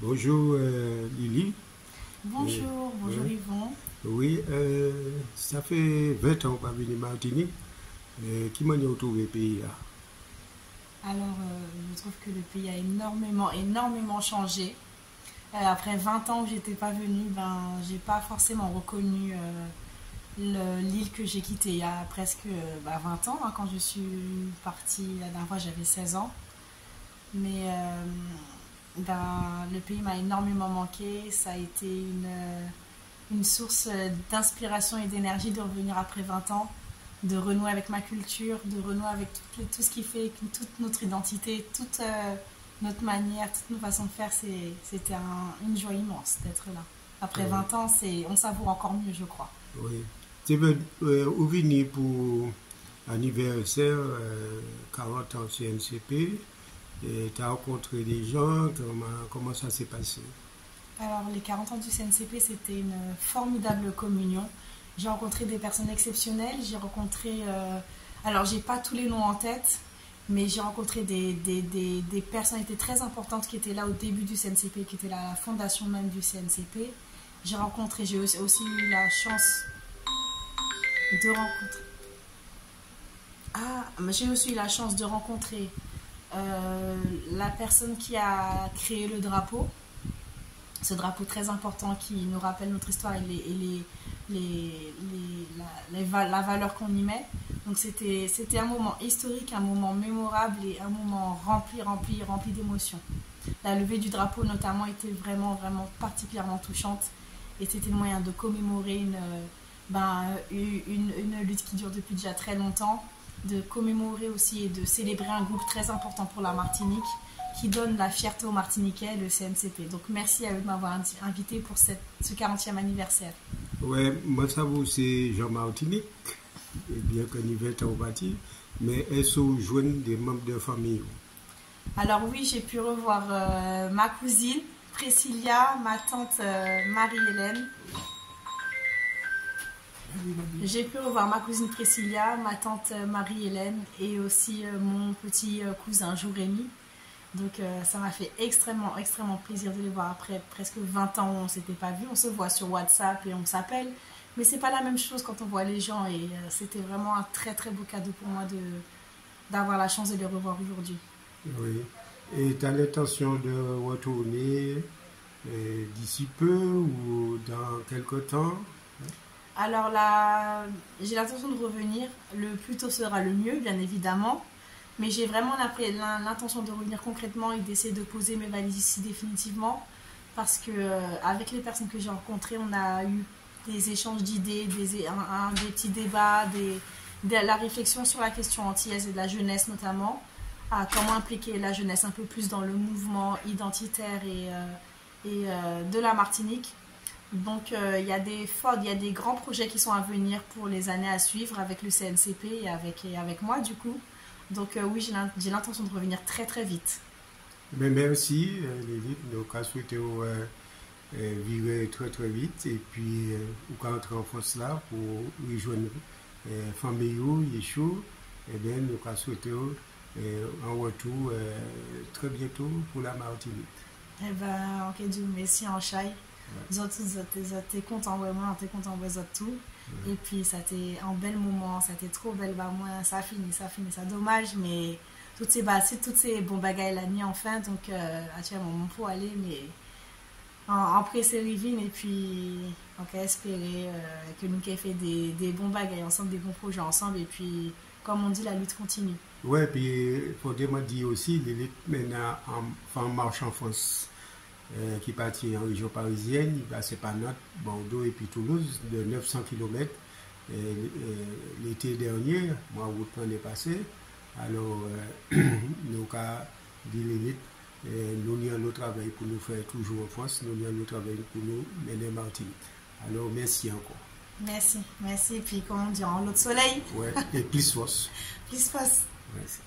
Bonjour Lily. Bonjour Yvon. Oui, ça fait 20 ans que je suis Martinique. Qui m'a retrouvé le pays là? Alors, je trouve que le pays a énormément changé. Après 20 ans que j'étais pas venue, j'ai pas forcément reconnu l'île que j'ai quittée il y a presque 20 ans, hein, quand je suis partie la dernière fois, j'avais 16 ans. Mais le pays m'a énormément manqué. Ça a été une source d'inspiration et d'énergie de revenir après 20 ans, de renouer avec ma culture, de renouer avec tout ce qui fait toute notre identité, toute notre manière, toute nos façons de faire. C'était une joie immense d'être là. Après 20 ans, on savoure encore mieux, je crois. Oui. Tu veux venir pour anniversaire 40 ans CNCP et tu as rencontré des gens, comment ça s'est passé? Alors, les 40 ans du CNCP, c'était une formidable communion. J'ai rencontré des personnes exceptionnelles. J'ai rencontré. Alors, j'ai pas tous les noms en tête, mais j'ai rencontré des personnalités très importantes qui étaient là au début du CNCP, qui étaient là à la fondation même du CNCP. J'ai aussi eu la chance de rencontrer. J'ai aussi eu la chance de rencontrer la personne qui a créé le drapeau. Ce drapeau très important qui nous rappelle notre histoire et la valeur qu'on y met. Donc c'était un moment historique, un moment mémorable et un moment rempli d'émotions. La levée du drapeau notamment était vraiment particulièrement touchante et c'était le moyen de commémorer une lutte qui dure depuis déjà très longtemps, de commémorer aussi et de célébrer un groupe très important pour la Martinique qui donne la fierté aux Martiniquais, le CNCP. Donc merci à eux de m'avoir invité pour ce 40e anniversaire. Ouais, moi ça vous c'est Jean Martinique, bien qu'on y va au bâti, mais est-ce que vous joignez des membres de famille? Alors oui, j'ai pu revoir ma cousine Priscilla, ma tante Marie-Hélène. J'ai pu revoir ma cousine Priscilla, ma tante Marie-Hélène et aussi mon petit cousin Jérémy. Donc ça m'a fait extrêmement plaisir de les voir après presque 20 ans où on ne s'était pas vu. On se voit sur WhatsApp et on s'appelle, mais c'est pas la même chose quand on voit les gens et c'était vraiment un très beau cadeau pour moi d'avoir la chance de les revoir aujourd'hui. Oui. Et tu as l'intention de retourner d'ici peu ou dans quelque temps? Alors là, j'ai l'intention de revenir. Le plus tôt sera le mieux, bien évidemment. Mais j'ai vraiment l'intention de revenir concrètement et d'essayer de poser mes valises ici définitivement. Parce que avec les personnes que j'ai rencontrées, on a eu des échanges d'idées, des petits débats, la réflexion sur la question antillaise et de la jeunesse notamment. À comment impliquer la jeunesse un peu plus dans le mouvement identitaire et de la Martinique. Donc il y a des grands projets qui sont à venir pour les années à suivre avec le CNCP et avec moi du coup. Donc oui, j'ai l'intention de revenir très vite. Mais merci Lily, donc à souhaiter vivre très vite et puis vous rentrer en France là pour rejoindre famille et chaud et bien nous allons souhaiter un retour très bientôt pour la Martinique. Eh ben, ok, Dieu merci en chai. Ouais. T'es content vraiment, t'es content de tout. Ouais. Et puis ça t'est un bel moment, ça t'est trop belle, moi ça finit, ça dommage, mais toutes ces bons bagailles la nuit enfin, donc actuellement mon pour aller, mais en pressé living et puis on peut espérer que nous avons fait des bons bagailles ensemble, des bons projets ensemble et puis comme on dit la lutte continue. Ouais, puis il faut dire aussi, les luttes maintenant en marche en France. Qui partit en région parisienne, il passait par Nantes, Bordeaux et puis Toulouse de 900 km. L'été dernier, moi, route est passé. Alors, nous avons dit limite, nous avons notre travail pour nous faire toujours en France, nous avons notre travail pour nous mener Martinique. Alors, merci encore. Merci. Et puis, comme on dit, en l'autre soleil. Ouais, et plus force. Plus force. Merci.